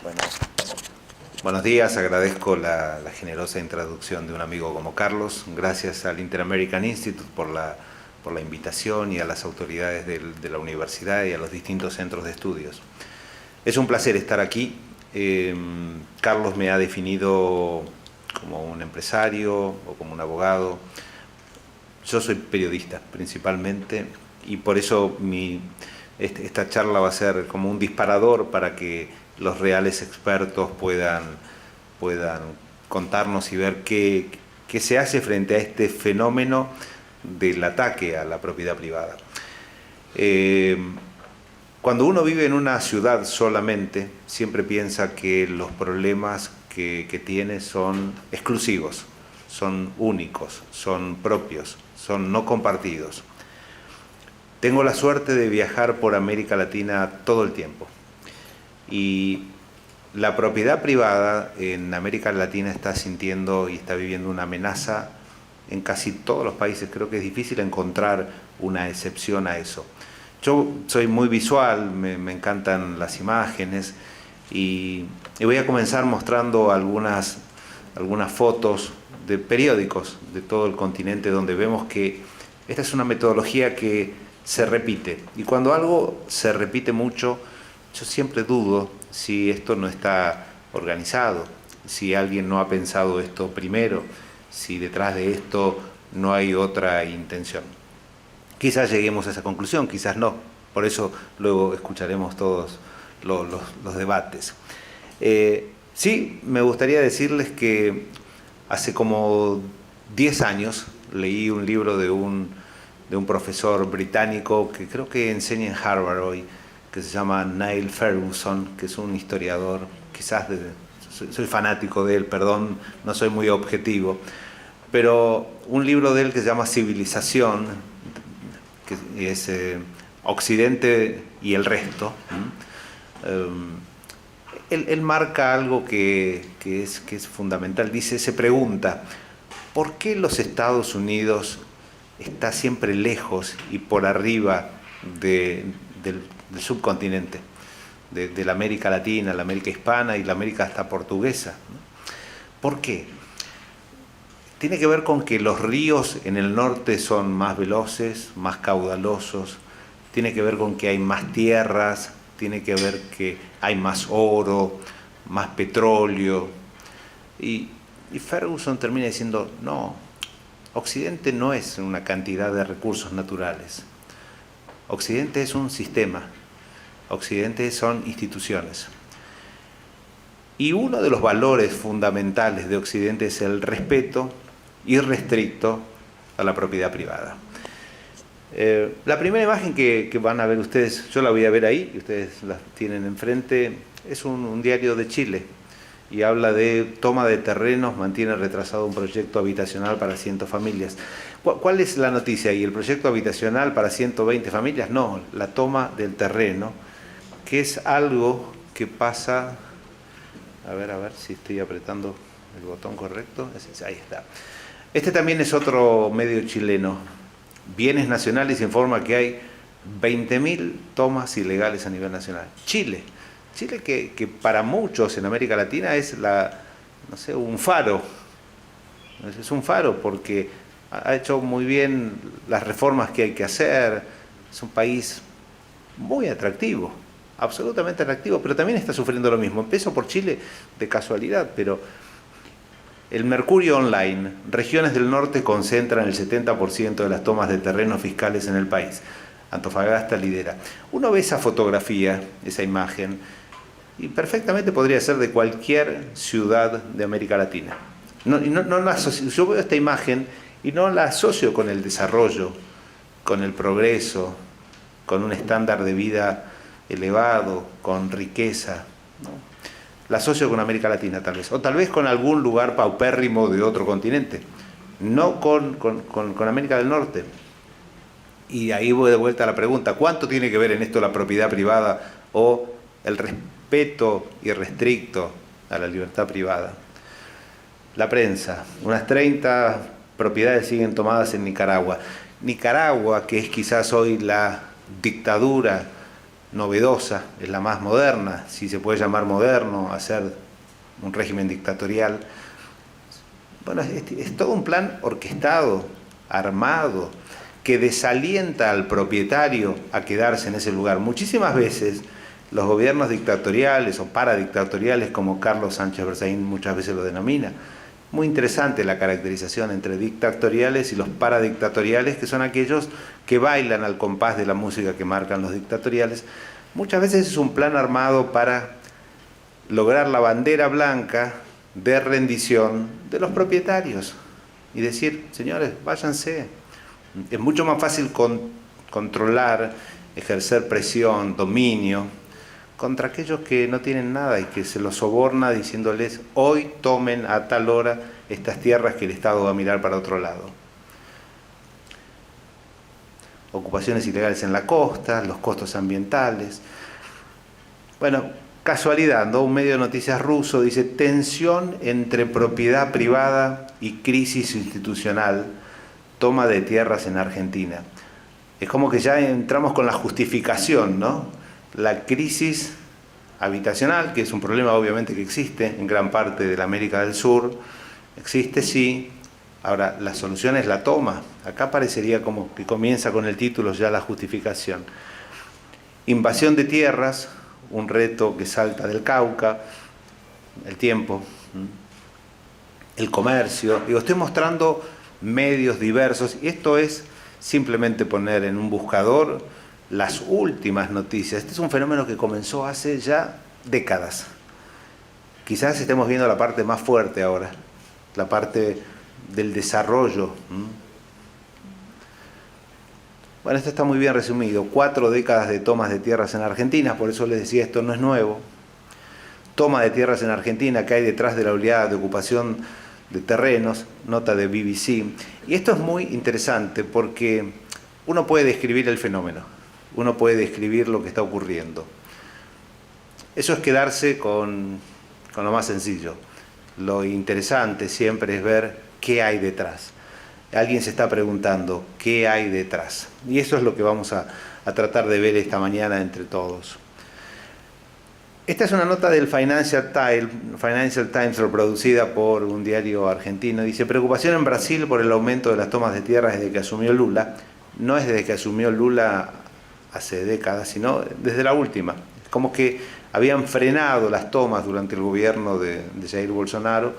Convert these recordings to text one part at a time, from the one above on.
Bueno, buenos días, agradezco la generosa introducción de un amigo como Carlos. Gracias al Inter-American Institute por la invitación y a las autoridades de la universidad y a los distintos centros de estudios. Es un placer estar aquí. Carlos me ha definido como un empresario o como un abogado. Yo soy periodista principalmente y por eso esta charla va a ser como un disparador para que los reales expertos puedan contarnos y ver qué se hace frente a este fenómeno del ataque a la propiedad privada. Cuando uno vive en una ciudad solamente, siempre piensa que los problemas que tiene son exclusivos, son únicos, son propios, son no compartidos. Tengo la suerte de viajar por América Latina todo el tiempo. Y la propiedad privada en América Latina está sintiendo y está viviendo una amenaza en casi todos los países. Creo que es difícil encontrar una excepción a eso. Yo soy muy visual, me encantan las imágenes y voy a comenzar mostrando algunas fotos de periódicos de todo el continente donde vemos que esta es una metodología que se repite. Y cuando algo se repite mucho, yo siempre dudo si esto no está organizado, si alguien no ha pensado esto primero, si detrás de esto no hay otra intención. Quizás lleguemos a esa conclusión, quizás no. Por eso luego escucharemos todos los debates. Sí, me gustaría decirles que hace como 10 años leí un libro de un profesor británico que creo que enseña en Harvard hoy, que se llama Niall Ferguson, que es un historiador, quizás soy fanático de él, perdón, no soy muy objetivo, pero un libro de él que se llama Civilización, que es Occidente y el resto. Él marca algo que es fundamental, se pregunta, ¿por qué los Estados Unidos está siempre lejos y por arriba del subcontinente, de la América Latina, la América hispana y la América hasta portuguesa? ¿Por qué? Tiene que ver con que los ríos en el norte son más veloces, más caudalosos, tiene que ver con que hay más tierras, tiene que ver que hay más oro, más petróleo. Y Ferguson termina diciendo, no, Occidente no es una cantidad de recursos naturales. Occidente es un sistema. Occidente son instituciones. Y uno de los valores fundamentales de Occidente es el respeto irrestricto a la propiedad privada. La primera imagen que van a ver ustedes, yo la voy a ver ahí, y ustedes la tienen enfrente, es un diario de Chile y habla de toma de terrenos, mantiene retrasado un proyecto habitacional para 100 familias. ¿Cuál es la noticia ahí? ¿El proyecto habitacional para 120 familias? No, la toma del terreno, que es algo que pasa, a ver si estoy apretando el botón correcto, ahí está. Este también es otro medio chileno. Bienes Nacionales informa que hay 20.000 tomas ilegales a nivel nacional. Chile que para muchos en América Latina es un faro. Es un faro porque ha hecho muy bien las reformas que hay que hacer. Es un país muy atractivo, absolutamente atractivo, pero también está sufriendo lo mismo. Empiezo por Chile de casualidad, pero el Mercurio Online, regiones del norte concentran el 70% de las tomas de terrenos fiscales en el país. Antofagasta lidera. Uno ve esa fotografía, esa imagen, y perfectamente podría ser de cualquier ciudad de América Latina. Yo veo esta imagen y no la asocio con el desarrollo, con el progreso, con un estándar de vida elevado, con riqueza, ¿no? La asocio con América Latina tal vez, o tal vez con algún lugar paupérrimo de otro continente, no con América del Norte. Y ahí voy de vuelta a la pregunta, ¿cuánto tiene que ver en esto la propiedad privada o el respeto irrestricto a la libertad privada? La prensa, unas 30 propiedades siguen tomadas en Nicaragua. Nicaragua, que es quizás hoy la dictadura novedosa, es la más moderna, si se puede llamar moderno, hacer un régimen dictatorial. Bueno, es todo un plan orquestado, armado, que desalienta al propietario a quedarse en ese lugar. Muchísimas veces los gobiernos dictatoriales o paradictatoriales, como Carlos Sánchez Berzaín muchas veces lo denomina, muy interesante la caracterización entre dictatoriales y los paradictatoriales, que son aquellos que bailan al compás de la música que marcan los dictatoriales. Muchas veces es un plan armado para lograr la bandera blanca de rendición de los propietarios y decir, señores, váyanse. Es mucho más fácil controlar, ejercer presión, dominio contra aquellos que no tienen nada y que se los soborna diciéndoles, hoy tomen a tal hora estas tierras que el Estado va a mirar para otro lado. Ocupaciones ilegales en la costa, los costos ambientales. Bueno, casualidad, ¿no? Un medio de noticias ruso dice, tensión entre propiedad privada y crisis institucional, toma de tierras en Argentina. Es como que ya entramos con la justificación, ¿no? La crisis habitacional, que es un problema obviamente que existe en gran parte de la América del Sur, existe sí, ahora la solución es la toma. Acá parecería como que comienza con el título ya la justificación. Invasión de tierras, un reto que salta del Cauca, el tiempo, el comercio. Digo, estoy mostrando medios diversos y esto es simplemente poner en un buscador las últimas noticias. Este es un fenómeno que comenzó hace ya décadas. Quizás estemos viendo la parte más fuerte ahora, la parte del desarrollo. Bueno, esto está muy bien resumido. 4 décadas de tomas de tierras en Argentina, por eso les decía, esto no es nuevo. Toma de tierras en Argentina que hay detrás de la oleada de ocupación de terrenos, nota de BBC. Y esto es muy interesante porque uno puede describir el fenómeno. Uno puede describir lo que está ocurriendo. Eso es quedarse con lo más sencillo. Lo interesante siempre es ver qué hay detrás. Alguien se está preguntando qué hay detrás. Y eso es lo que vamos a tratar de ver esta mañana entre todos. Esta es una nota del Financial Times reproducida por un diario argentino. Dice, preocupación en Brasil por el aumento de las tomas de tierras desde que asumió Lula. No es desde que asumió Lula hace décadas, sino desde la última. Es como que habían frenado las tomas durante el gobierno de Jair Bolsonaro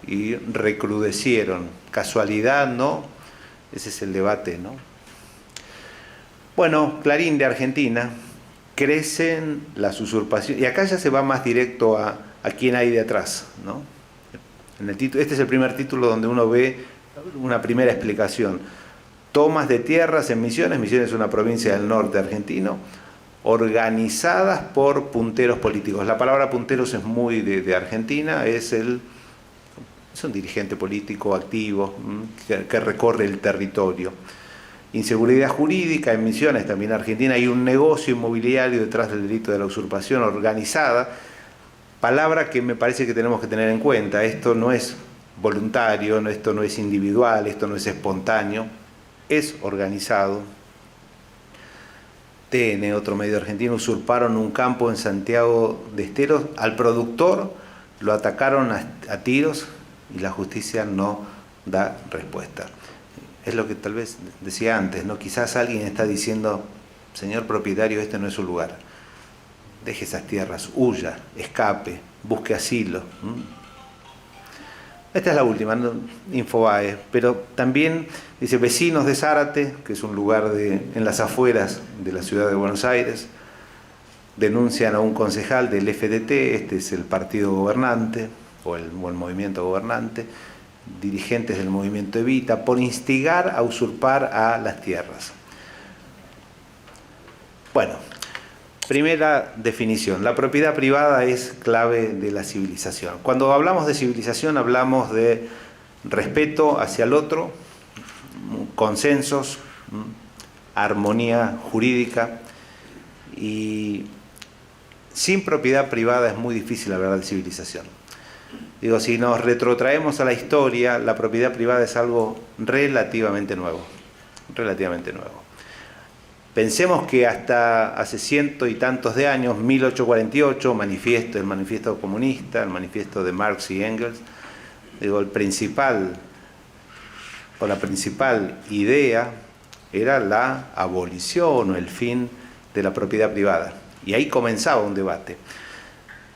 y recrudecieron. ¿Casualidad, no? Ese es el debate, ¿no? Bueno, Clarín de Argentina, crecen las usurpaciones. Y acá ya se va más directo a quién hay de atrás, ¿no? En el título, este es el primer título donde uno ve una primera explicación. Tomas de tierras en Misiones. Misiones es una provincia del norte argentino, organizadas por punteros políticos. La palabra punteros es muy de Argentina, es un dirigente político activo que recorre el territorio. Inseguridad jurídica en Misiones, también en Argentina, hay un negocio inmobiliario detrás del delito de la usurpación organizada, palabra que me parece que tenemos que tener en cuenta. Esto no es voluntario, esto no es individual, esto no es espontáneo, es organizado. TN, otro medio argentino, usurparon un campo en Santiago de Esteros, al productor lo atacaron a tiros y la justicia no da respuesta. Es lo que tal vez decía antes, ¿no? Quizás alguien está diciendo, señor propietario, este no es su lugar. Deje esas tierras, huya, escape, busque asilo. Esta es la última, ¿no? Infobae, pero también dice vecinos de Zárate, que es un lugar en las afueras de la ciudad de Buenos Aires, denuncian a un concejal del FDT, este es el partido gobernante, o el movimiento gobernante, dirigentes del movimiento Evita, por instigar a usurpar a las tierras. Bueno, primera definición, la propiedad privada es clave de la civilización. Cuando hablamos de civilización hablamos de respeto hacia el otro, consensos, armonía jurídica, y sin propiedad privada es muy difícil hablar de civilización. Digo, si nos retrotraemos a la historia, la propiedad privada es algo relativamente nuevo. Relativamente nuevo. Pensemos que hasta hace ciento y tantos de años, 1848, el manifiesto comunista, el manifiesto de Marx y Engels, digo, la principal idea era la abolición o el fin de la propiedad privada. Y ahí comenzaba un debate.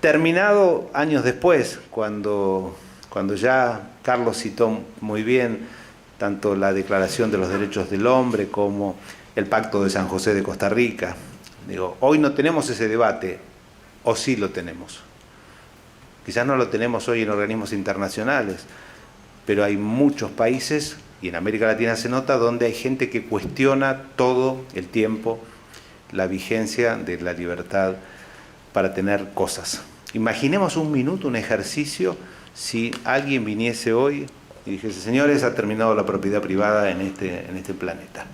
Terminado años después, cuando ya Carlos citó muy bien tanto la Declaración de los Derechos del Hombre como el Pacto de San José de Costa Rica. Digo, hoy no tenemos ese debate, o sí lo tenemos. Quizás no lo tenemos hoy en organismos internacionales, pero hay muchos países, y en América Latina se nota, donde hay gente que cuestiona todo el tiempo la vigencia de la libertad para tener cosas. Imaginemos un minuto, un ejercicio, si alguien viniese hoy y dijese, señores, ha terminado la propiedad privada en este planeta.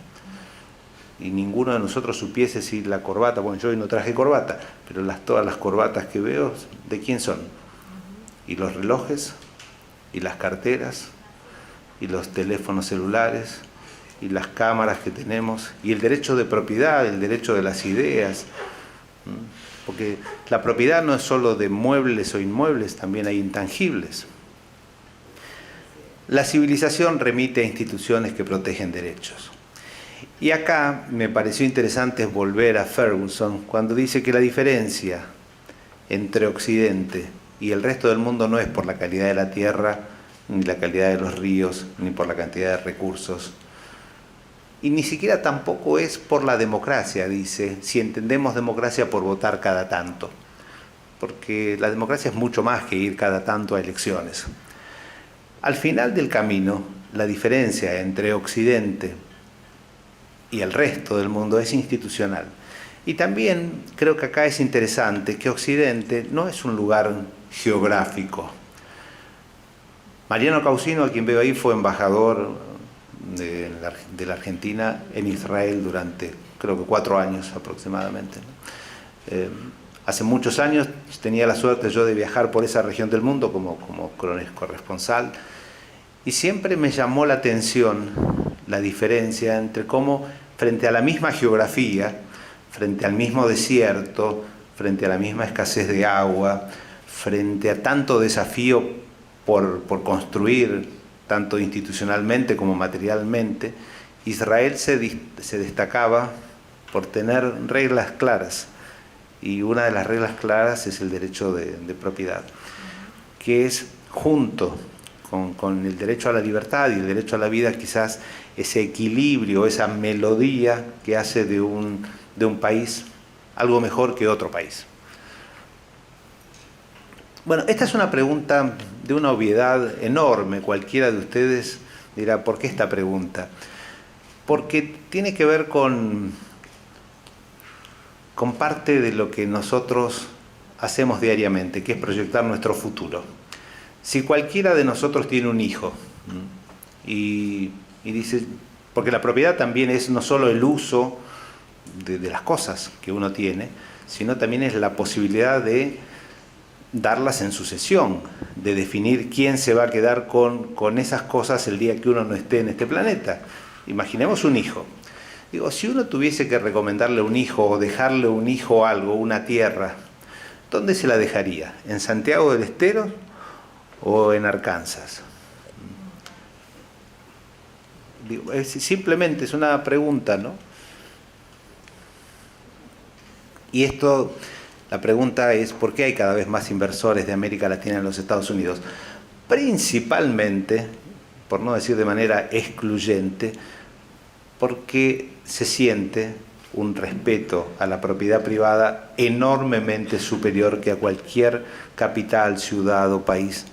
Y ninguno de nosotros supiese si la corbata, bueno, yo hoy no traje corbata, pero todas las corbatas que veo, ¿de quién son? Y los relojes, y las carteras, y los teléfonos celulares, y las cámaras que tenemos, y el derecho de propiedad, el derecho de las ideas. Porque la propiedad no es solo de muebles o inmuebles, también hay intangibles. La civilización remite a instituciones que protegen derechos. Y acá me pareció interesante volver a Ferguson cuando dice que la diferencia entre Occidente y el resto del mundo no es por la calidad de la tierra, ni la calidad de los ríos, ni por la cantidad de recursos. Y ni siquiera tampoco es por la democracia, dice, si entendemos democracia por votar cada tanto. Porque la democracia es mucho más que ir cada tanto a elecciones. Al final del camino, la diferencia entre Occidente y el resto del mundo es institucional. Y también creo que acá es interesante que Occidente no es un lugar geográfico. Mariano Causino, a quien veo ahí, fue embajador de la Argentina en Israel durante, creo que 4 años aproximadamente. Hace muchos años tenía la suerte yo de viajar por esa región del mundo como corresponsal, y siempre me llamó la atención la diferencia entre cómo frente a la misma geografía, frente al mismo desierto, frente a la misma escasez de agua, frente a tanto desafío por construir, tanto institucionalmente como materialmente, Israel se destacaba por tener reglas claras. Y una de las reglas claras es el derecho de propiedad, que es junto con el derecho a la libertad y el derecho a la vida, quizás ese equilibrio, esa melodía que hace de un país algo mejor que otro país. Bueno, esta es una pregunta de una obviedad enorme. Cualquiera de ustedes dirá, ¿por qué esta pregunta? Porque tiene que ver con parte de lo que nosotros hacemos diariamente, que es proyectar nuestro futuro. Si cualquiera de nosotros tiene un hijo y dice, porque la propiedad también es no solo el uso de las cosas que uno tiene, sino también es la posibilidad de darlas en sucesión, de definir quién se va a quedar con esas cosas el día que uno no esté en este planeta. Imaginemos un hijo. Digo, si uno tuviese que recomendarle un hijo o dejarle un hijo algo, una tierra, ¿dónde se la dejaría? ¿En Santiago del Estero o en Arkansas? Digo, simplemente es una pregunta, ¿no? Y la pregunta es, ¿por qué hay cada vez más inversores de América Latina en los Estados Unidos? Principalmente, por no decir de manera excluyente, porque se siente un respeto a la propiedad privada enormemente superior que a cualquier capital, ciudad o país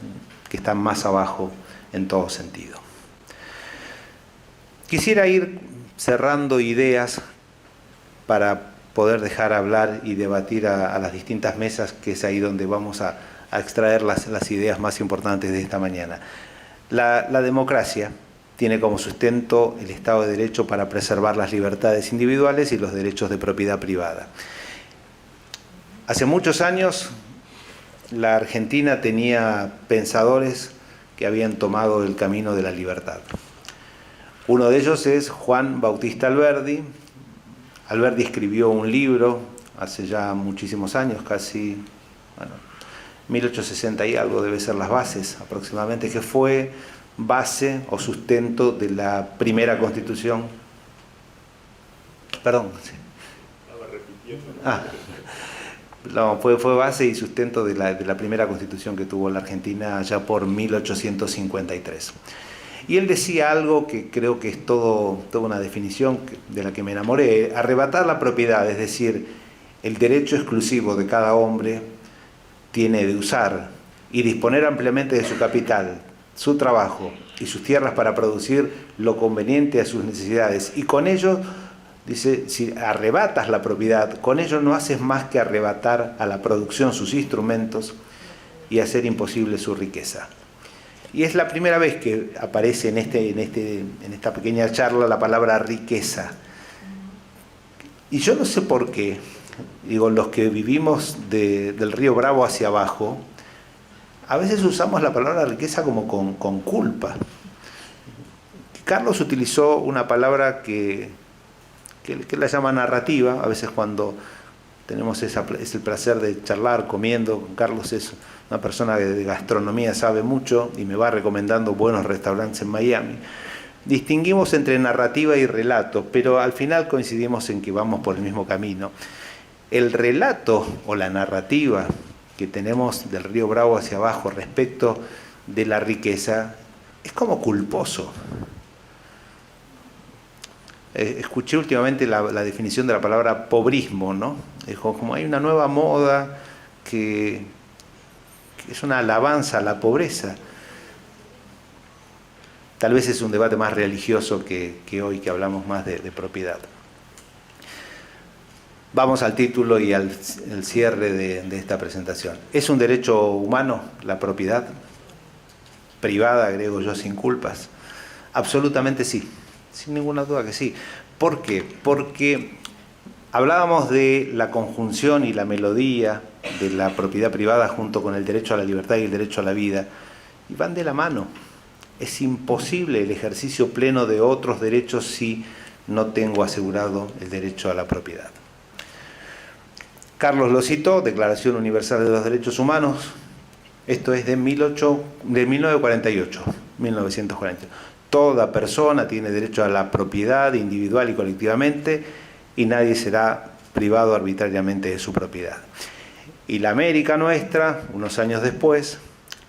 que está más abajo en todo sentido. Quisiera ir cerrando ideas para poder dejar hablar y debatir a las distintas mesas, que es ahí donde vamos a extraer las ideas más importantes de esta mañana. La democracia tiene como sustento el Estado de Derecho para preservar las libertades individuales y los derechos de propiedad privada. Hace muchos años la Argentina tenía pensadores que habían tomado el camino de la libertad. Uno de ellos es Juan Bautista Alberdi, Alberdi escribió un libro hace ya muchísimos años, casi, bueno, 1860 y algo debe ser las bases aproximadamente, que fue base o sustento de la primera Constitución. Perdón. Sí. No, fue base y sustento de la primera Constitución que tuvo la Argentina allá por 1853. Y él decía algo que creo que es toda una definición de la que me enamoré: arrebatar la propiedad, es decir, el derecho exclusivo de cada hombre tiene de usar y disponer ampliamente de su capital, su trabajo y sus tierras para producir lo conveniente a sus necesidades. Y con ello, dice, si arrebatas la propiedad, con ello no haces más que arrebatar a la producción sus instrumentos y hacer imposible su riqueza. Y es la primera vez que aparece en esta pequeña charla la palabra riqueza. Y yo no sé por qué, digo, los que vivimos del río Bravo hacia abajo, a veces usamos la palabra riqueza como con culpa. Carlos utilizó una palabra que la llama narrativa. A veces cuando tenemos es el placer de charlar comiendo, Carlos es una persona que de gastronomía sabe mucho y me va recomendando buenos restaurantes en Miami. Distinguimos entre narrativa y relato, pero al final coincidimos en que vamos por el mismo camino. El relato o la narrativa que tenemos del río Bravo hacia abajo respecto de la riqueza es como culposo. Escuché últimamente la definición de la palabra pobrismo, ¿no? Es como hay una nueva moda que es una alabanza a la pobreza. Tal vez es un debate más religioso que hoy, que hablamos más de propiedad. Vamos al título y al cierre de esta presentación. ¿Es un derecho humano la propiedad? Privada, agrego yo, sin culpas. Absolutamente sí, sin ninguna duda que sí. ¿Por qué? Porque hablábamos de la conjunción y la melodía de la propiedad privada junto con el derecho a la libertad y el derecho a la vida, y van de la mano. Es imposible el ejercicio pleno de otros derechos si no tengo asegurado el derecho a la propiedad. Carlos lo citó, Declaración Universal de los Derechos Humanos, esto es de 1948. Toda persona tiene derecho a la propiedad individual y colectivamente, y nadie será privado arbitrariamente de su propiedad. Y la América nuestra, unos años después,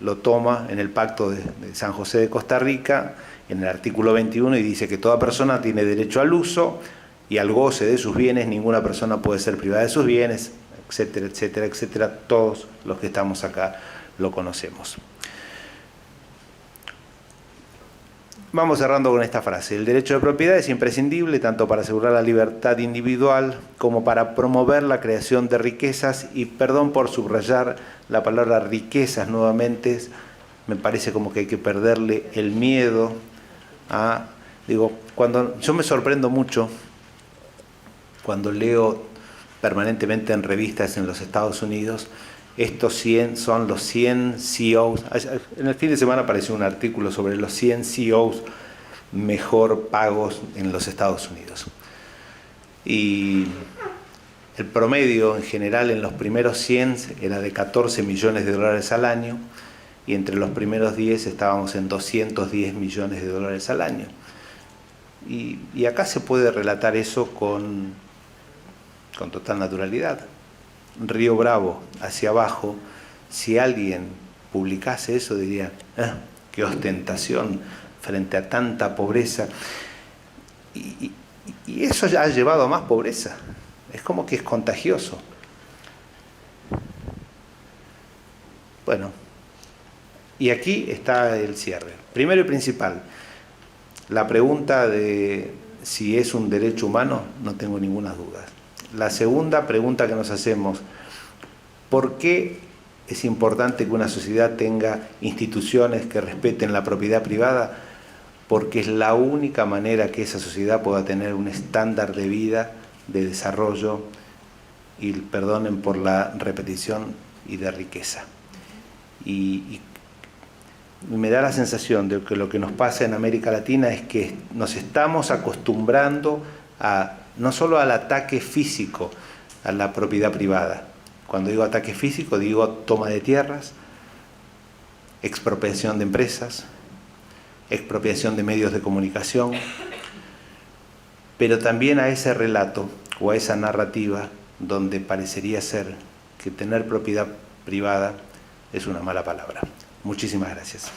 lo toma en el Pacto de San José de Costa Rica, en el artículo 21, y dice que toda persona tiene derecho al uso y al goce de sus bienes, ninguna persona puede ser privada de sus bienes, etcétera, etcétera, etcétera. Todos los que estamos acá lo conocemos. Vamos cerrando con esta frase: el derecho de propiedad es imprescindible tanto para asegurar la libertad individual como para promover la creación de riquezas. Y perdón por subrayar la palabra riquezas nuevamente, me parece como que hay que perderle el miedo a... cuando yo me sorprendo mucho cuando leo permanentemente en revistas en los Estados Unidos, estos 100 son los 100 CEOs. En el fin de semana apareció un artículo sobre los 100 CEOs mejor pagos en los Estados Unidos. Y el promedio en general en los primeros 100 era de 14 millones de dólares al año, y entre los primeros 10 estábamos en 210 millones de dólares al año. Y acá se puede relatar eso con total naturalidad. Río Bravo hacia abajo, si alguien publicase eso diría, qué ostentación frente a tanta pobreza. Y eso ya ha llevado a más pobreza. Es como que es contagioso. Bueno, y aquí está el cierre. Primero y principal, la pregunta de si es un derecho humano, no tengo ninguna duda. La segunda pregunta que nos hacemos: ¿por qué es importante que una sociedad tenga instituciones que respeten la propiedad privada? Porque es la única manera que esa sociedad pueda tener un estándar de vida, de desarrollo y, perdonen por la repetición, y de riqueza. Y me da la sensación de que lo que nos pasa en América Latina es que nos estamos acostumbrando a no solo al ataque físico a la propiedad privada. Cuando digo ataque físico, digo toma de tierras, expropiación de empresas, expropiación de medios de comunicación, pero también a ese relato o a esa narrativa donde parecería ser que tener propiedad privada es una mala palabra. Muchísimas gracias.